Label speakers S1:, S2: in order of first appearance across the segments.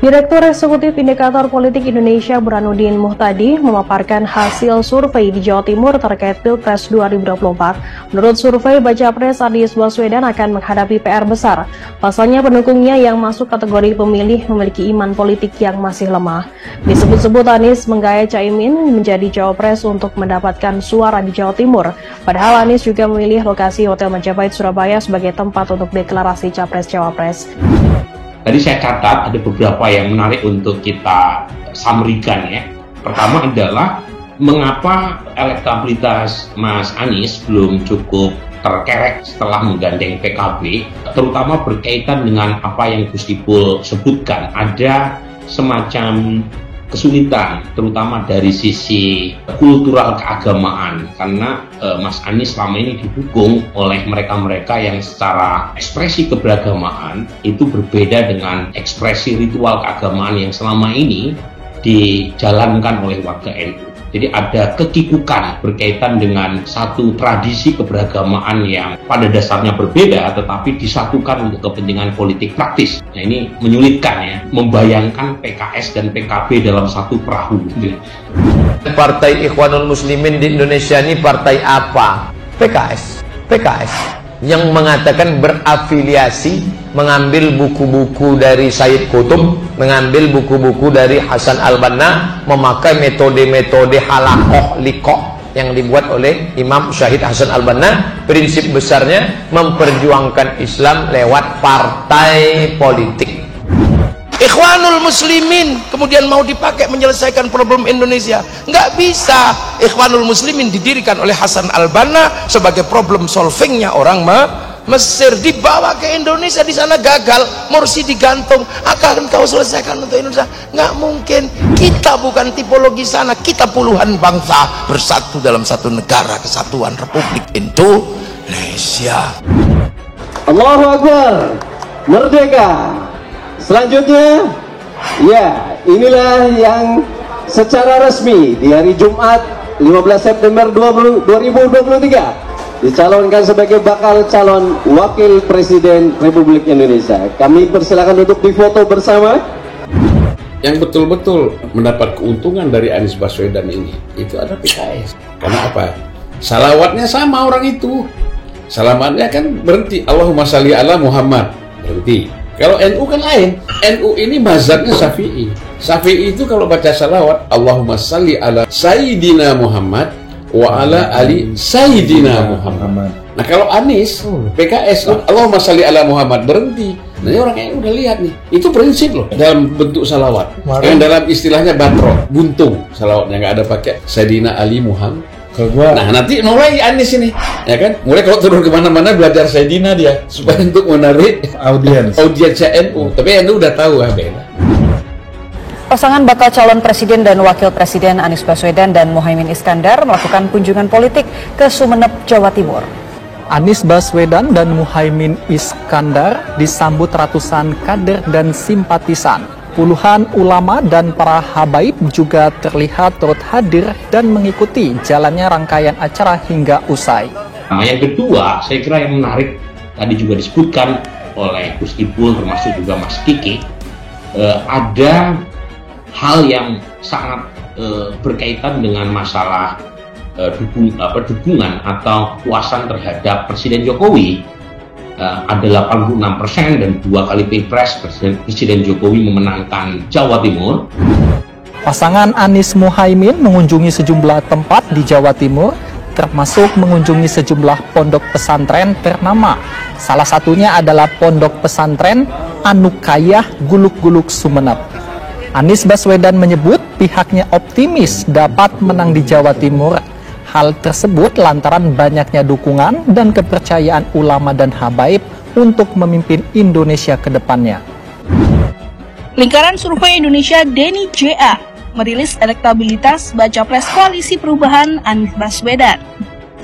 S1: Direktur Eksekutif Indikator Politik Indonesia Burhanuddin Muhtadi memaparkan hasil survei di Jawa Timur terkait Pilpres 2024. Menurut survei, Bacapres Anies Baswedan akan menghadapi PR besar. Pasalnya pendukungnya yang masuk kategori pemilih memiliki iman politik yang masih lemah. Disebut-sebut Anies menggait Caimin menjadi cawapres untuk mendapatkan suara di Jawa Timur. Padahal Anies juga memilih lokasi Hotel Majapahit Surabaya sebagai tempat untuk deklarasi Capres-Cawapres.
S2: Tadi saya catat ada beberapa yang menarik untuk kita summary-kan ya. Pertama adalah mengapa elektabilitas Mas Anies belum cukup terkerek setelah menggandeng PKB, terutama berkaitan dengan apa yang Gus Ipul sebutkan. Ada semacam kesulitan, terutama dari sisi kultural keagamaan, karena Mas Anies selama ini didukung oleh mereka-mereka yang secara ekspresi keberagamaan itu berbeda dengan ekspresi ritual keagamaan yang selama ini dijalankan oleh warga NU. Jadi ada kekikukan berkaitan dengan satu tradisi keberagamaan yang pada dasarnya berbeda tetapi disatukan untuk kepentingan politik praktis. Nah ini menyulitkan ya, membayangkan PKS dan PKB dalam satu perahu.
S3: Partai Ikhwanul Muslimin di Indonesia ini partai apa? PKS yang mengatakan berafiliasi, mengambil buku-buku dari Sayyid Qutb, mengambil buku-buku dari Hasan al-Banna, memakai metode-metode halakoh likoh yang dibuat oleh Imam Syahid Hasan al-Banna. Prinsip besarnya memperjuangkan Islam lewat partai politik. Ikhwanul Muslimin kemudian mau dipakai menyelesaikan problem Indonesia, nggak bisa. Ikhwanul Muslimin didirikan oleh Hasan al-Banna sebagai problem solvingnya orang Mesir, dibawa ke Indonesia, di sana gagal, Morsi digantung, akan kau selesaikan untuk Indonesia? Nggak mungkin. Kita bukan tipologi sana, kita puluhan bangsa bersatu dalam satu negara kesatuan Republik Indonesia.
S4: Allahu Akbar, merdeka. Selanjutnya, ya inilah yang secara resmi di hari Jumat 15 September 2023 dicalonkan sebagai bakal calon Wakil Presiden Republik Indonesia. Kami persilakan untuk difoto bersama.
S5: Yang betul-betul mendapat keuntungan dari Anies Baswedan ini, itu ada PKS. Karena apa? Salawatnya sama orang itu. Salamannya kan berhenti, Allahumma shalli ala Muhammad, berhenti. Kalau NU kan lain. NU ini mazhabnya Syafi'i. Syafi'i itu kalau baca salawat, Allahumma shalli ala Sayyidina Muhammad wa ala ali Sayyidina Muhammad. Nah kalau Anies, PKS, Allahumma shalli ala Muhammad, berhenti. Nah ini orang NU udah lihat nih. Itu prinsip loh dalam bentuk salawat. Yang dalam istilahnya batro, buntung salawatnya, nggak ada pakai Sayyidina Ali Muhammad. Nah nanti mulai Anies ini, ya kan? Mulai kalau turun kemana-mana belajar Sayyidina dia supaya untuk menarik audiens NU. Tapi NU udah tahu beda.
S6: Pasangan bakal calon presiden dan wakil presiden Anies Baswedan dan Muhaimin Iskandar melakukan kunjungan politik ke Sumeneb, Jawa Timur.
S7: Anies Baswedan dan Muhaimin Iskandar disambut ratusan kader dan simpatisan. Puluhan ulama dan para habaib juga terlihat turut hadir dan mengikuti jalannya rangkaian acara hingga usai.
S2: Nah, yang kedua, saya kira yang menarik tadi juga disebutkan oleh Gus Ipul termasuk juga Mas Kiki, ada hal yang sangat berkaitan dengan masalah dukungan atau kepuasan terhadap Presiden Jokowi. Ada 86% dan 2 kali Pilpres Presiden Jokowi memenangkan Jawa Timur.
S7: Pasangan Anies Muhaimin mengunjungi sejumlah tempat di Jawa Timur, termasuk mengunjungi sejumlah pondok pesantren ternama. Salah satunya adalah Pondok Pesantren Anukayah Guluk-Guluk Sumeneb. Anies Baswedan menyebut pihaknya optimis dapat menang di Jawa Timur. Hal tersebut lantaran banyaknya dukungan dan kepercayaan ulama dan habaib untuk memimpin Indonesia ke depannya.
S8: Lingkaran Survei Indonesia Denny JA merilis elektabilitas Bacapres Koalisi Perubahan Anies Baswedan.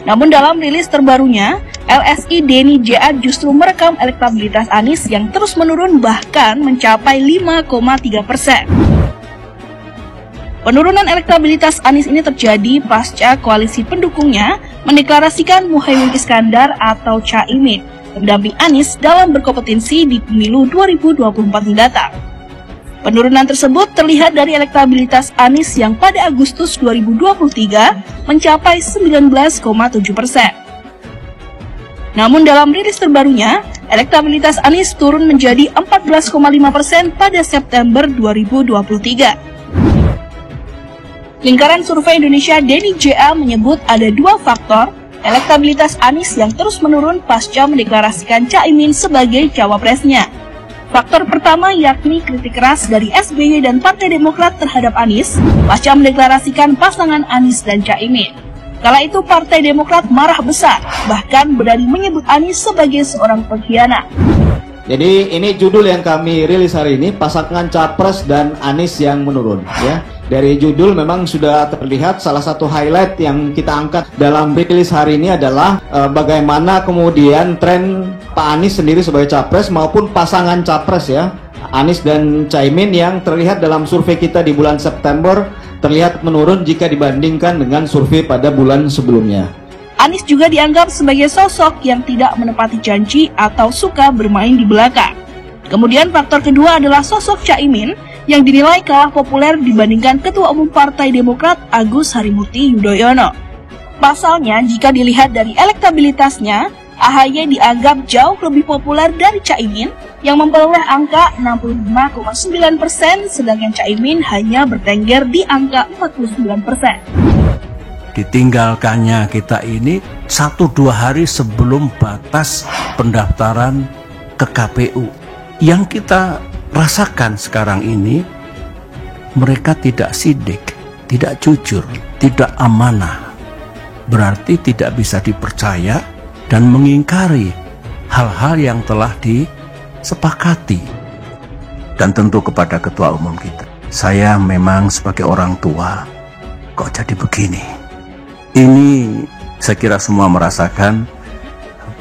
S8: Namun dalam rilis terbarunya, LSI Denny JA justru merekam elektabilitas Anies yang terus menurun bahkan mencapai 5,3%. Penurunan elektabilitas Anies ini terjadi pasca koalisi pendukungnya mendeklarasikan Muhaimin Iskandar atau Caimin pendamping Anies dalam berkompetensi di pemilu 2024 mendatang. Penurunan tersebut terlihat dari elektabilitas Anies yang pada Agustus 2023 mencapai 19,7%. Namun dalam rilis terbarunya, elektabilitas Anies turun menjadi 14,5% pada September 2023. Lingkaran Survei Indonesia Denny JA menyebut ada dua faktor elektabilitas Anies yang terus menurun pasca mendeklarasikan Caimin sebagai cawapresnya. Faktor pertama yakni kritik keras dari SBY dan Partai Demokrat terhadap Anies pasca mendeklarasikan pasangan Anies dan Caimin. Kala itu Partai Demokrat marah besar, bahkan berani menyebut Anies sebagai seorang pengkhianat.
S9: Jadi ini judul yang kami rilis hari ini, pasangan Capres dan Anies yang menurun. Ya, dari judul memang sudah terlihat salah satu highlight yang kita angkat dalam rilis hari ini adalah bagaimana kemudian tren Pak Anies sendiri sebagai Capres maupun pasangan Capres ya, Anies dan Caimin yang terlihat dalam survei kita di bulan September terlihat menurun jika dibandingkan dengan survei pada bulan sebelumnya.
S8: Anies juga dianggap sebagai sosok yang tidak menepati janji atau suka bermain di belakang. Kemudian faktor kedua adalah sosok Caimin yang dinilai kalah populer dibandingkan Ketua Umum Partai Demokrat Agus Harimurti Yudhoyono. Pasalnya, jika dilihat dari elektabilitasnya, AHY dianggap jauh lebih populer dari Caimin yang memperoleh angka 65,9%, sedangkan Caimin hanya bertengger di angka 49%.
S10: Ditinggalkannya kita ini 1-2 hari sebelum batas pendaftaran ke KPU. Yang kita rasakan sekarang ini, mereka tidak sidik, tidak jujur, tidak amanah. Berarti tidak bisa dipercaya dan mengingkari hal-hal yang telah disepakati. Dan tentu kepada ketua umum kita, saya memang sebagai orang tua, kok jadi begini? Ini saya kira semua merasakan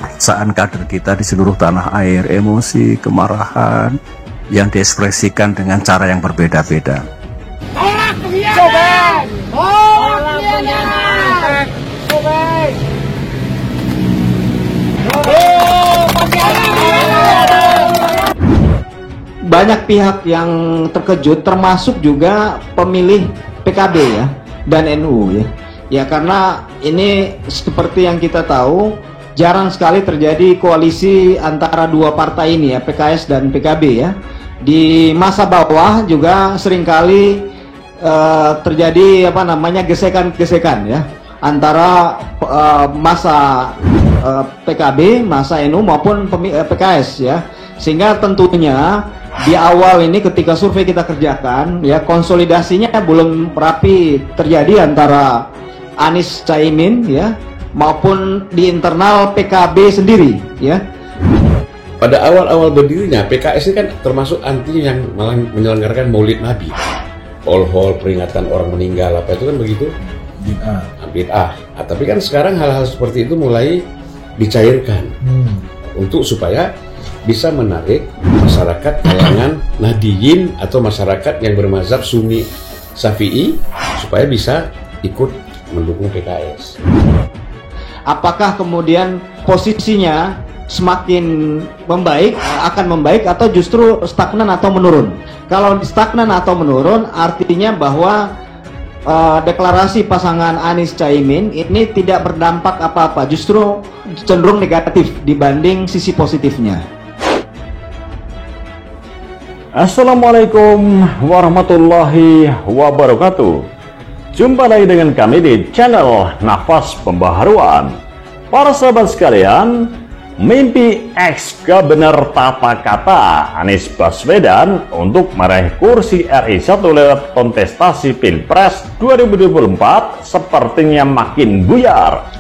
S10: perasaan kader kita di seluruh tanah air, emosi, kemarahan yang diekspresikan dengan cara yang berbeda-beda.
S9: Banyak pihak yang terkejut, termasuk juga pemilih PKB ya dan NU ya. Ya karena ini seperti yang kita tahu jarang sekali terjadi koalisi antara dua partai ini ya, PKS dan PKB ya. Di masa bawah juga seringkali terjadi gesekan-gesekan ya antara masa PKB, masa NU maupun PKS ya. Sehingga tentunya di awal ini ketika survei kita kerjakan ya, konsolidasinya belum rapi terjadi antara Anies Caimin ya maupun di internal PKB sendiri ya.
S5: Pada awal-awal berdirinya PKS ini kan termasuk anti yang malah menyelenggarakan Maulid Nabi, hol-hol peringatan orang meninggal apa itu kan begitu, bid'ah. Tapi kan sekarang hal-hal seperti itu mulai dicairkan untuk supaya bisa menarik masyarakat kalangan Nahdiyin atau masyarakat yang bermazhab Sunni Syafi'i supaya bisa ikut mendukung PKS.
S9: Apakah kemudian posisinya semakin akan membaik atau justru stagnan atau menurun? Kalau stagnan atau menurun artinya bahwa deklarasi pasangan Anies Caimin ini tidak berdampak apa-apa, justru cenderung negatif dibanding sisi positifnya.
S11: Assalamualaikum warahmatullahi wabarakatuh. Jumpa lagi dengan kami di channel Nafas Pembaharuan. Para sahabat sekalian, mimpi ex-Gubernur tata kata Anies Baswedan untuk meraih kursi RI 1 lewat kontestasi Pilpres 2024 sepertinya makin buyar.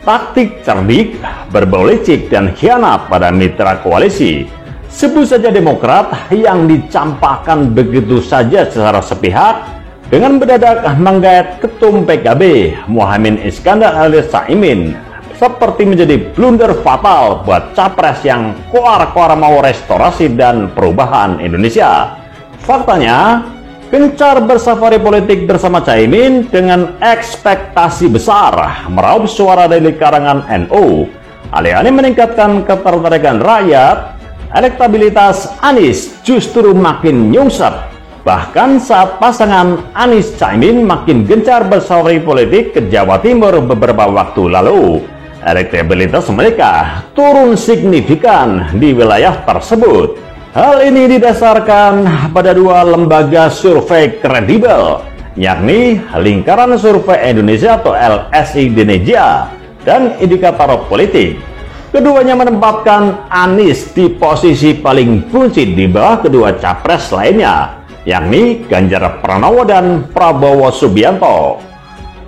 S11: Taktik cerdik, berbau licik dan khianat pada mitra koalisi, sebut saja Demokrat yang dicampakkan begitu saja secara sepihak dengan mendadak menggait ketum PKB Muhaimin Iskandar alias Caimin, seperti menjadi blunder fatal buat capres yang koar-koar mau restorasi dan perubahan Indonesia. Faktanya, gencar bersafari politik bersama Caimin dengan ekspektasi besar meraup suara dari karangan NU, alih-alih meningkatkan ketertarikan rakyat elektabilitas Anies justru makin nyungsep. Bahkan saat pasangan Anies Caimin makin gencar bersafari politik ke Jawa Timur beberapa waktu lalu, elektabilitas mereka turun signifikan di wilayah tersebut. Hal ini didasarkan pada dua lembaga survei kredibel, yakni Lingkaran Survei Indonesia atau LSI Indonesia dan Indikator Politik. Keduanya menempatkan Anies di posisi paling buncit di bawah kedua capres lainnya, yakni Ganjar Pranowo dan Prabowo Subianto.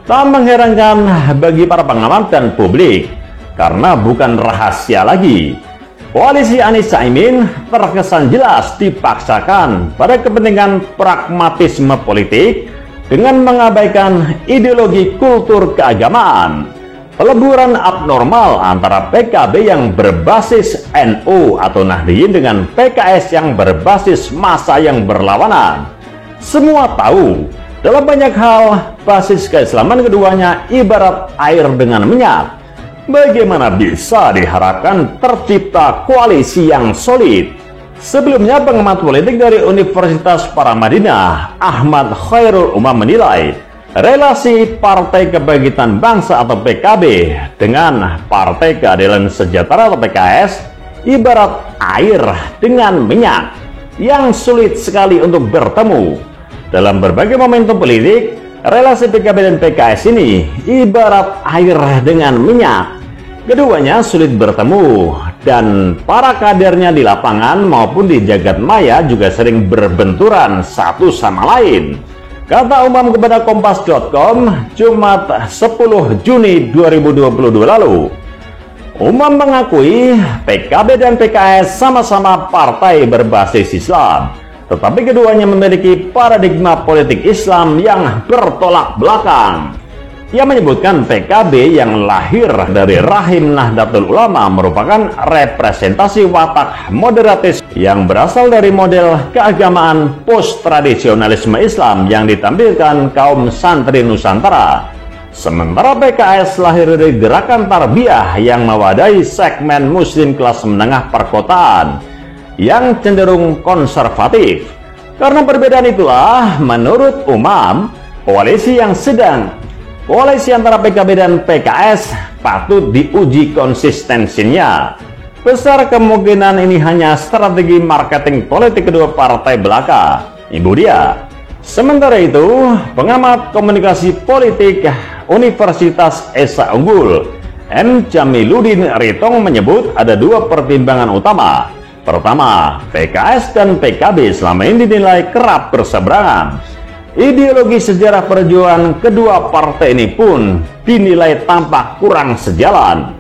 S11: Tak mengherankan bagi para pengamat dan publik, karena bukan rahasia lagi, koalisi Anies Caimin terkesan jelas dipaksakan pada kepentingan pragmatisme politik dengan mengabaikan ideologi kultur keagamaan. Peleburan abnormal antara PKB yang berbasis NU atau Nahdliyin dengan PKS yang berbasis massa yang berlawanan. Semua tahu, dalam banyak hal, basis keislaman keduanya ibarat air dengan minyak. Bagaimana bisa diharapkan tercipta koalisi yang solid? Sebelumnya, pengamat politik dari Universitas Paramadina, Ahmad Khairul Umam menilai relasi Partai Kebangkitan Bangsa atau PKB dengan Partai Keadilan Sejahtera atau PKS ibarat air dengan minyak yang sulit sekali untuk bertemu. Dalam berbagai momentum politik, relasi PKB dan PKS ini ibarat air dengan minyak. Keduanya sulit bertemu dan para kadernya di lapangan maupun di jagat maya juga sering berbenturan satu sama lain. Kata Umam kepada Kompas.com Jumat 10 Juni 2022 lalu. Umam mengakui PKB dan PKS sama-sama partai berbasis Islam, tetapi keduanya memiliki paradigma politik Islam yang bertolak belakang. Ia menyebutkan PKB yang lahir dari rahim Nahdlatul Ulama merupakan representasi watak moderatis yang berasal dari model keagamaan post-tradisionalisme Islam yang ditampilkan kaum santri Nusantara. Sementara PKS lahir dari gerakan tarbiyah yang mewadahi segmen muslim kelas menengah perkotaan yang cenderung konservatif. Karena perbedaan itulah, menurut Umam, koalisi antara PKB dan PKS patut diuji konsistensinya. Besar kemungkinan ini hanya strategi marketing politik kedua partai belaka. Ibu dia. Sementara itu, pengamat komunikasi politik Universitas Esa Unggul, M. Jamiluddin Ritong menyebut ada dua pertimbangan utama. Pertama, PKS dan PKB selama ini dinilai kerap berseberangan. Ideologi sejarah perjuangan kedua partai ini pun dinilai tampak kurang sejalan.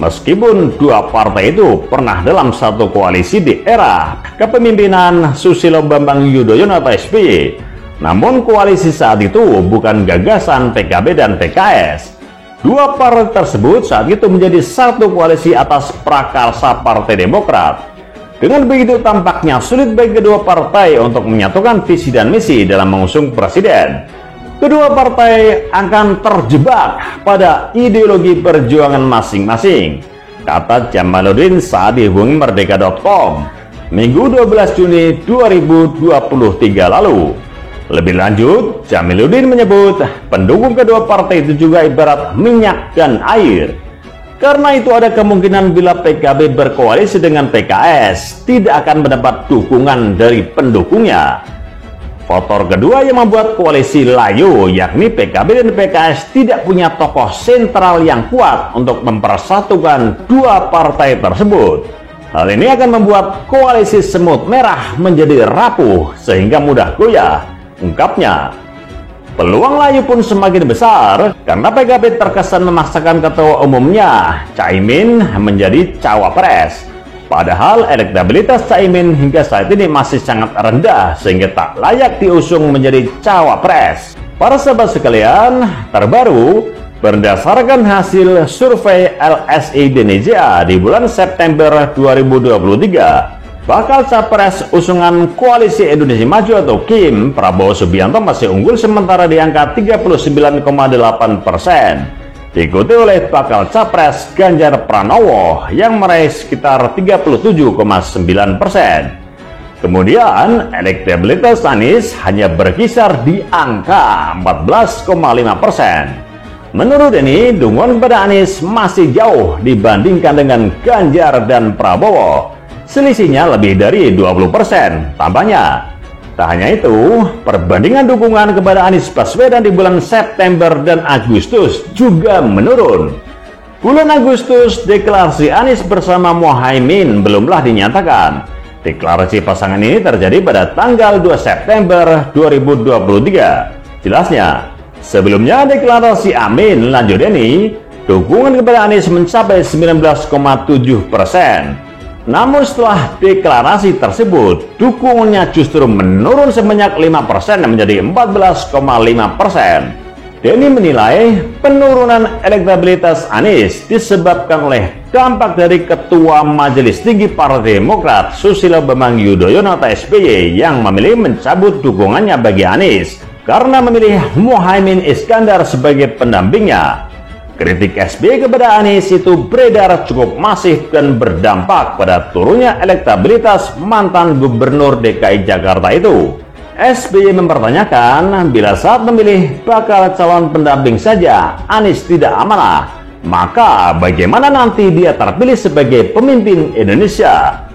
S11: Meskipun dua partai itu pernah dalam satu koalisi di era kepemimpinan Susilo Bambang Yudhoyono atau SBY, namun koalisi saat itu bukan gagasan PKB dan PKS. Dua partai tersebut saat itu menjadi satu koalisi atas prakarsa Partai Demokrat. Dengan begitu tampaknya sulit bagi kedua partai untuk menyatukan visi dan misi dalam mengusung presiden. Kedua partai akan terjebak pada ideologi perjuangan masing-masing, kata Jamaluddin saat dihubungi Merdeka.com Minggu 12 Juni 2023 lalu. Lebih lanjut, Jamiluddin menyebut pendukung kedua partai itu juga ibarat minyak dan air. Karena itu ada kemungkinan bila PKB berkoalisi dengan PKS tidak akan mendapat dukungan dari pendukungnya. Faktor kedua yang membuat koalisi layu yakni PKB dan PKS tidak punya tokoh sentral yang kuat untuk mempersatukan dua partai tersebut. Hal ini akan membuat koalisi semut merah menjadi rapuh sehingga mudah goyah, ungkapnya. Peluang layu pun semakin besar karena PKB terkesan memaksakan ketua umumnya, Caimin, menjadi cawapres. Padahal elektabilitas Caimin hingga saat ini masih sangat rendah sehingga tak layak diusung menjadi cawapres. Para sahabat sekalian, terbaru berdasarkan hasil survei LSI Indonesia di bulan September 2023, bakal capres usungan Koalisi Indonesia Maju atau KIM, Prabowo Subianto masih unggul sementara di angka 39,8%. diikuti oleh bakal capres Ganjar Pranowo yang meraih sekitar 37,9%. Kemudian elektabilitas Anies hanya berkisar di angka 14,5%. Menurut ini, dukungan pada Anies masih jauh dibandingkan dengan Ganjar dan Prabowo. Selisihnya lebih dari 20%. Tambahnya, tak hanya itu, perbandingan dukungan kepada Anies Baswedan di bulan September dan Agustus juga menurun. Bulan Agustus, deklarasi Anies bersama Muhaimin belumlah dinyatakan. Deklarasi pasangan ini terjadi pada tanggal 2 September 2023. Jelasnya, sebelumnya deklarasi Amin lanjut ini, dukungan kepada Anies mencapai 19,7%. Namun setelah deklarasi tersebut, dukungannya justru menurun sebanyak 5% menjadi 14,5%. Denny menilai penurunan elektabilitas Anies disebabkan oleh dampak dari Ketua Majelis Tinggi Partai Demokrat Susilo Bambang Yudhoyono atau SBY yang memilih mencabut dukungannya bagi Anies karena memilih Muhaimin Iskandar sebagai pendampingnya. Kritik SBY kepada Anies itu beredar cukup masif dan berdampak pada turunnya elektabilitas mantan Gubernur DKI Jakarta itu. SBY mempertanyakan bila saat memilih bakal calon pendamping saja Anies tidak amanah, maka bagaimana nanti dia terpilih sebagai pemimpin Indonesia?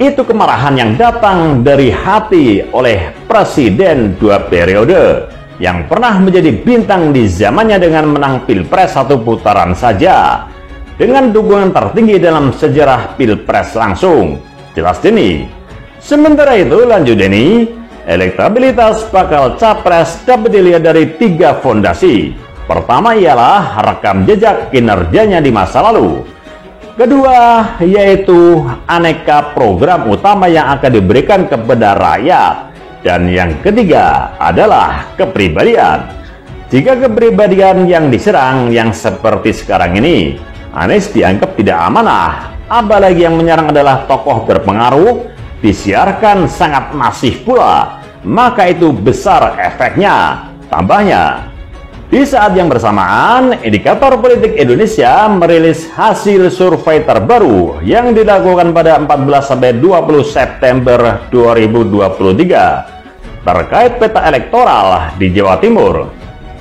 S11: Itu kemarahan yang datang dari hati oleh Presiden 2 periode yang pernah menjadi bintang di zamannya dengan menang Pilpres 1 putaran saja dengan dukungan tertinggi dalam sejarah Pilpres langsung. Jelas Denny. Sementara itu, lanjut Denny, elektabilitas bakal capres dapat dilihat dari 3 fondasi. Pertama ialah rekam jejak kinerjanya di masa lalu. Kedua, yaitu aneka program utama yang akan diberikan kepada rakyat. Dan yang ketiga adalah kepribadian. Jika kepribadian yang diserang yang seperti sekarang ini, Anies dianggap tidak amanah. Apalagi yang menyerang adalah tokoh berpengaruh, disiarkan sangat masif pula, maka itu besar efeknya. Tambahnya, di saat yang bersamaan, Indikator Politik Indonesia merilis hasil survei terbaru yang dilakukan pada 14-20 September 2023 terkait peta elektoral di Jawa Timur.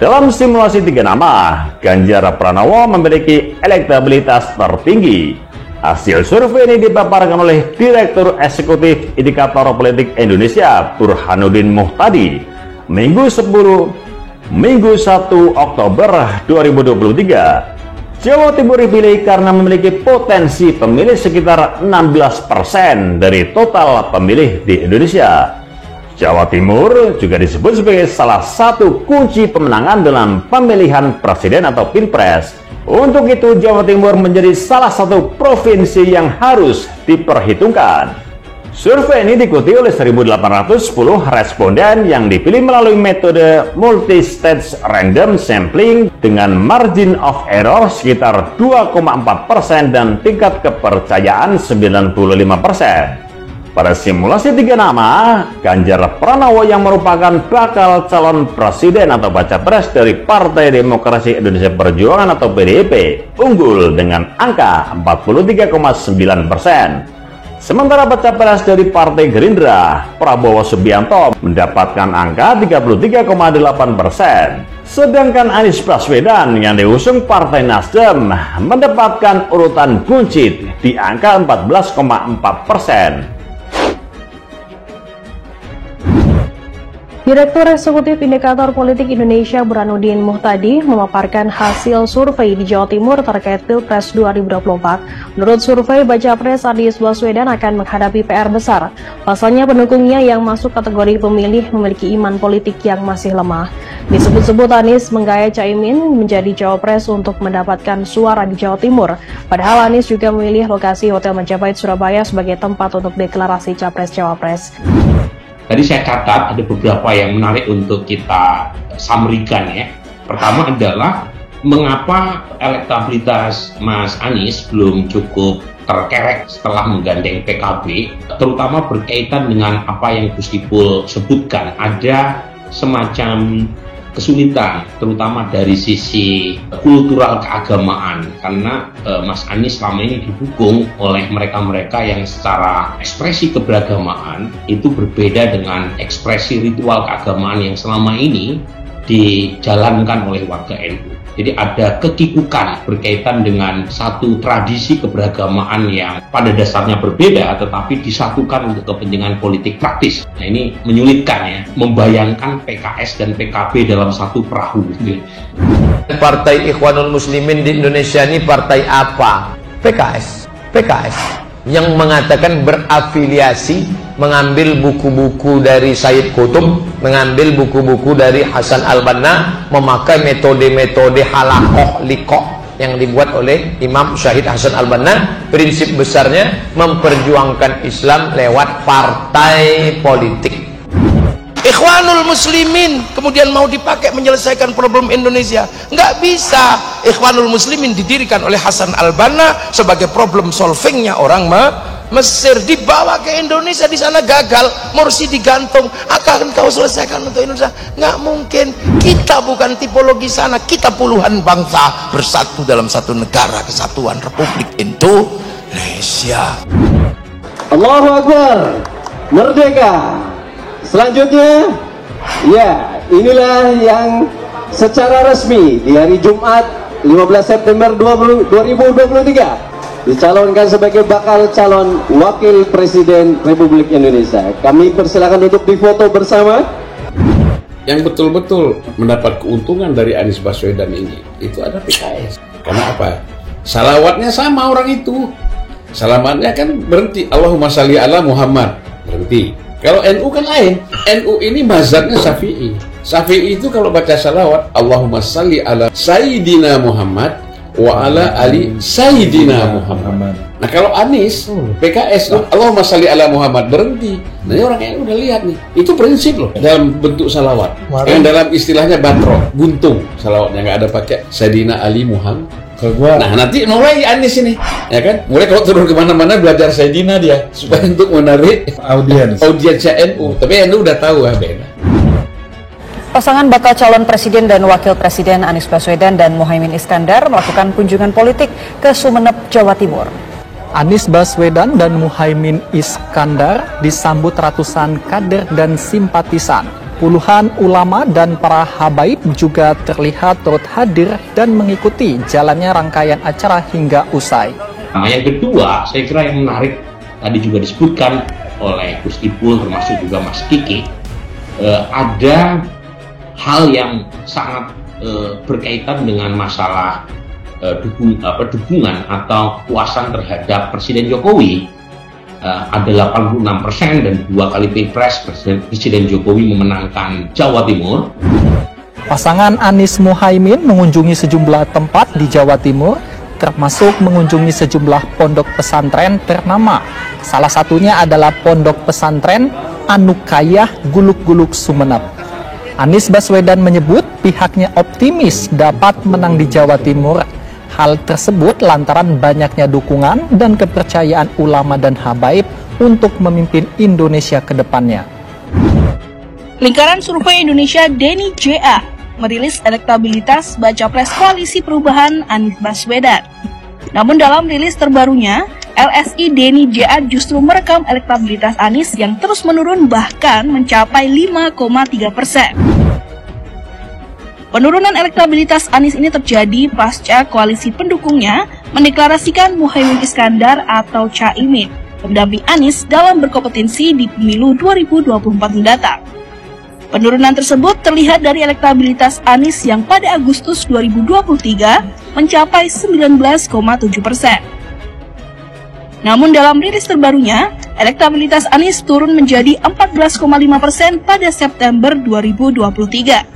S11: Dalam simulasi 3 nama, Ganjar Pranowo memiliki elektabilitas tertinggi. Hasil survei ini dipaparkan oleh Direktur Eksekutif Indikator Politik Indonesia Burhanuddin Muhtadi Minggu 1 Oktober 2023. Jawa Timur dipilih karena memiliki potensi pemilih sekitar 16% dari total pemilih di Indonesia. Jawa Timur juga disebut sebagai salah satu kunci pemenangan dalam pemilihan presiden atau Pilpres. Untuk itu, Jawa Timur menjadi salah satu provinsi yang harus diperhitungkan. Survei ini diikuti oleh 1.810 responden yang dipilih melalui metode multi-stage random sampling dengan margin of error sekitar 2,4% dan tingkat kepercayaan 95%. Pada simulasi 3 nama, Ganjar Pranowo yang merupakan bakal calon presiden atau baca pres dari Partai Demokrasi Indonesia Perjuangan atau PDIP unggul dengan angka 43,9%. Sementara baca pres dari Partai Gerindra, Prabowo Subianto mendapatkan angka 33,8%. Sedangkan Anies Baswedan yang diusung Partai Nasdem mendapatkan urutan buncit di angka 14,4%.
S1: Direktur Eksekutif Indikator Politik Indonesia Burhanuddin Muhtadi memaparkan hasil survei di Jawa Timur terkait Pilpres 2024. Menurut survei, baca pres Anies Baswedan akan menghadapi PR besar. Pasalnya pendukungnya yang masuk kategori pemilih memiliki iman politik yang masih lemah. Disebut-sebut Anies menggaya Caimin menjadi cawapres untuk mendapatkan suara di Jawa Timur. Padahal Anies juga memilih lokasi Hotel Majapahit Surabaya sebagai tempat untuk deklarasi capres-cawapres.
S2: Tadi saya catat ada beberapa yang menarik untuk kita summary-kan ya. Pertama adalah mengapa elektabilitas Mas Anies belum cukup terkerek setelah menggandeng PKB, terutama berkaitan dengan apa yang Gus Ipul sebutkan, ada semacam kesulitan, terutama dari sisi kultural keagamaan, karena Mas Anies selama ini didukung oleh mereka-mereka yang secara ekspresi keberagamaan itu berbeda dengan ekspresi ritual keagamaan yang selama ini dijalankan oleh warga NU. Jadi ada kekikukan berkaitan dengan satu tradisi keberagamaan yang pada dasarnya berbeda tetapi disatukan untuk kepentingan politik praktis. Nah ini menyulitkan ya, membayangkan PKS dan PKB dalam satu perahu.
S3: Partai Ikhwanul Muslimin di Indonesia ini partai apa? PKS. Yang mengatakan berafiliasi, mengambil buku-buku dari Sayyid Qutb, mengambil buku-buku dari Hasan al-Banna, memakai metode-metode halakoh liqoh yang dibuat oleh Imam Syahid Hasan al-Banna. Prinsip besarnya memperjuangkan Islam lewat partai politik.
S12: Ikhwanul Muslimin kemudian mau dipakai menyelesaikan problem Indonesia. Nggak bisa. Ikhwanul Muslimin didirikan oleh Hasan al-Banna sebagai problem solvingnya orang Mesir, dibawa ke Indonesia, di sana gagal, Morsi digantung. Akan kau selesaikan untuk Indonesia? Nggak mungkin. Kita bukan tipologi sana, kita puluhan bangsa bersatu dalam satu negara kesatuan Republik Indonesia.
S4: Allahu Akbar, merdeka. Selanjutnya, ya inilah yang secara resmi di hari Jumat 15 September 2023 dicalonkan sebagai bakal calon wakil presiden Republik Indonesia. Kami persilakan untuk difoto bersama.
S5: Yang betul-betul mendapat keuntungan dari Anies Baswedan ini, itu ada PKS. Karena apa? Salawatnya sama orang itu. Salamannya kan berhenti, Allahumma shalli ala Muhammad, berhenti. Kalau NU kan lain. NU ini mazhabnya Syafi'i. Syafi'i itu kalau baca salawat, Allahumma shalli ala Sayyidina Muhammad wa ala ali Sayyidina Muhammad. Nah kalau Anies, PKS, Allahumma shalli ala Muhammad, berhenti. Nah ini orang NU udah lihat nih. Itu prinsip loh dalam bentuk salawat. Yang dalam istilahnya batro, buntung salawatnya, nggak ada pakai Sayyidina Ali Muhammad. Nah nanti mulai Anies ini, ya kan? Mulai kalau turun kemana-mana belajar Sayyidina dia supaya untuk menarik audiensnya NU. Tapi NU udah tahu beda.
S6: Pasangan bakal calon presiden dan wakil presiden Anies Baswedan dan Muhaimin Iskandar melakukan kunjungan politik ke Sumeneb, Jawa Timur.
S7: Anies Baswedan dan Muhaimin Iskandar disambut ratusan kader dan simpatisan. Puluhan ulama dan para habaib juga terlihat turut hadir dan mengikuti jalannya rangkaian acara hingga usai.
S2: Nah, yang kedua, saya kira yang menarik tadi juga disebutkan oleh Gus Ipul termasuk juga Mas Kiki, ada hal yang sangat berkaitan dengan masalah dukungan atau kepuasan terhadap Presiden Jokowi. Ada 86% dan 2 kali Pilpres Presiden Jokowi memenangkan Jawa Timur.
S7: Pasangan Anies Muhaimin mengunjungi sejumlah tempat di Jawa Timur, termasuk mengunjungi sejumlah pondok pesantren ternama. Salah satunya adalah Pondok Pesantren Anukayah Guluk-Guluk Sumeneb. Anies Baswedan menyebut pihaknya optimis dapat menang di Jawa Timur. Hal tersebut lantaran banyaknya dukungan dan kepercayaan ulama dan habaib untuk memimpin Indonesia ke depannya.
S8: Lingkaran Survei Indonesia Denny JA merilis elektabilitas baca pres Koalisi Perubahan Anies Baswedan. Namun dalam rilis terbarunya, LSI Denny JA justru merekam elektabilitas Anies yang terus menurun bahkan mencapai 5,3%. Penurunan elektabilitas Anies ini terjadi pasca koalisi pendukungnya mendeklarasikan Muhaimin Iskandar atau Caimin pendamping Anies dalam berkompetensi di pemilu 2024 mendatang. Penurunan tersebut terlihat dari elektabilitas Anies yang pada Agustus 2023 mencapai 19,7%. Namun dalam rilis terbarunya, elektabilitas Anies turun menjadi 14,5% pada September 2023.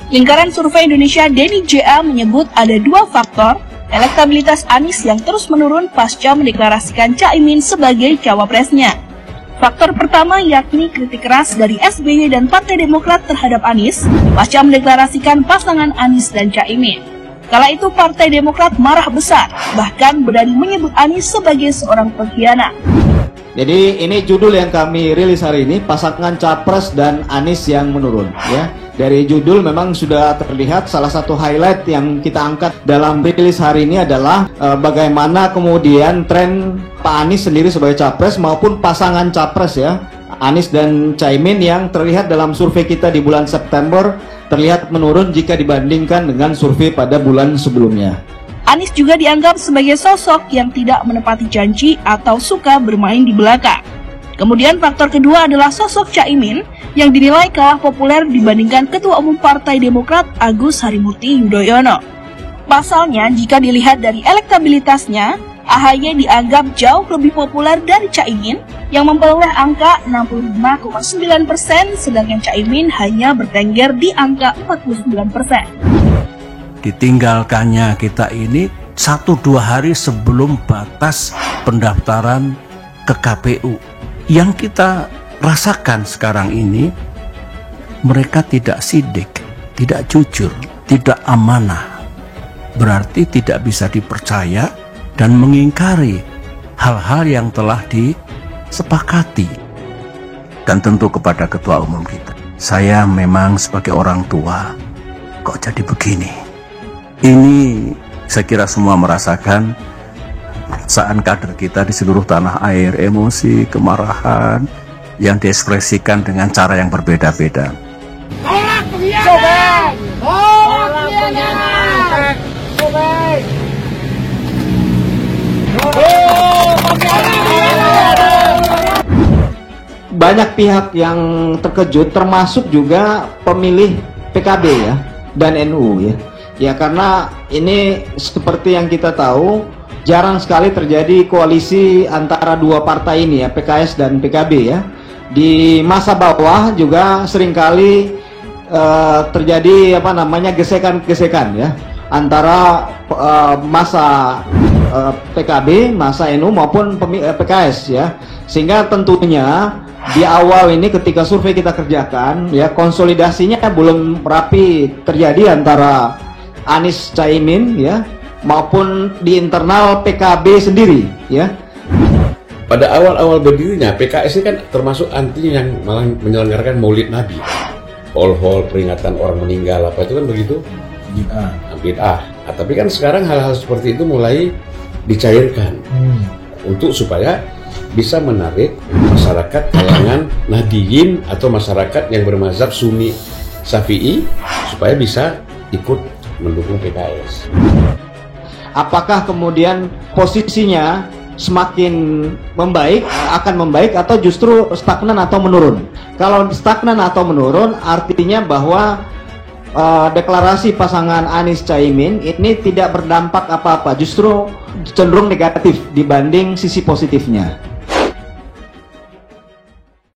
S8: Lingkaran Survei Indonesia Denny JA menyebut ada 2 faktor elektabilitas Anies yang terus menurun pasca mendeklarasikan Caimin sebagai cawapresnya. Faktor pertama yakni kritik keras dari SBY dan Partai Demokrat terhadap Anies pasca mendeklarasikan pasangan Anies dan Caimin. Kala itu Partai Demokrat marah besar, bahkan berani menyebut Anies sebagai seorang pengkhianat.
S9: Jadi ini judul yang kami rilis hari ini, pasangan Capres dan Anies yang menurun, ya. Dari judul memang sudah terlihat salah satu highlight yang kita angkat dalam rilis hari ini adalah bagaimana kemudian tren Pak Anies sendiri sebagai capres maupun pasangan capres ya, Anies dan Caimin yang terlihat dalam survei kita di bulan September terlihat menurun jika dibandingkan dengan survei pada bulan sebelumnya.
S8: Anies juga dianggap sebagai sosok yang tidak menepati janji atau suka bermain di belakang. Kemudian faktor kedua adalah sosok Caimin yang dinilai kalah populer dibandingkan Ketua Umum Partai Demokrat Agus Harimurti Yudhoyono. Pasalnya, jika dilihat dari elektabilitasnya, AHY dianggap jauh lebih populer dari Caimin yang memperoleh angka 65,9%, sedangkan Caimin hanya bertengger di angka 49%.
S10: Ditinggalkannya kita ini 1-2 hari sebelum batas pendaftaran ke KPU. Yang kita rasakan sekarang ini, mereka tidak sidik, tidak jujur, tidak amanah. Berarti tidak bisa dipercaya dan mengingkari hal-hal yang telah disepakati. Dan tentu kepada ketua umum kita, saya memang sebagai orang tua, kok jadi begini? Ini saya kira semua merasakan perasaan kader kita di seluruh tanah air, emosi, kemarahan yang diekspresikan dengan cara yang berbeda-beda.
S9: Banyak pihak yang terkejut, termasuk juga pemilih PKB ya dan NU ya. Ya karena ini seperti yang kita tahu, jarang sekali terjadi koalisi antara dua partai ini ya, PKS dan PKB ya. Di masa bawah juga seringkali terjadi gesekan-gesekan ya antara masa PKB, masa NU maupun PKS ya. Sehingga tentunya di awal ini ketika survei kita kerjakan ya, konsolidasinya belum rapi terjadi antara Anies Caimin ya maupun di internal PKB sendiri ya.
S5: Pada awal-awal berdirinya PKS ini kan termasuk anti yang malah menyelenggarakan Maulid Nabi, hol-hol peringatan orang meninggal apa itu kan begitu, bid'ah. Nah, tapi kan sekarang hal-hal seperti itu mulai dicairkan untuk supaya bisa menarik masyarakat kalangan Nahdiyin atau masyarakat yang bermazhab Sunni Syafi'i supaya bisa ikut mendukung PKS.
S9: Apakah kemudian posisinya semakin akan membaik atau justru stagnan atau menurun? Kalau stagnan atau menurun artinya bahwa deklarasi pasangan Anies Caimin ini tidak berdampak apa-apa, justru cenderung negatif dibanding sisi positifnya.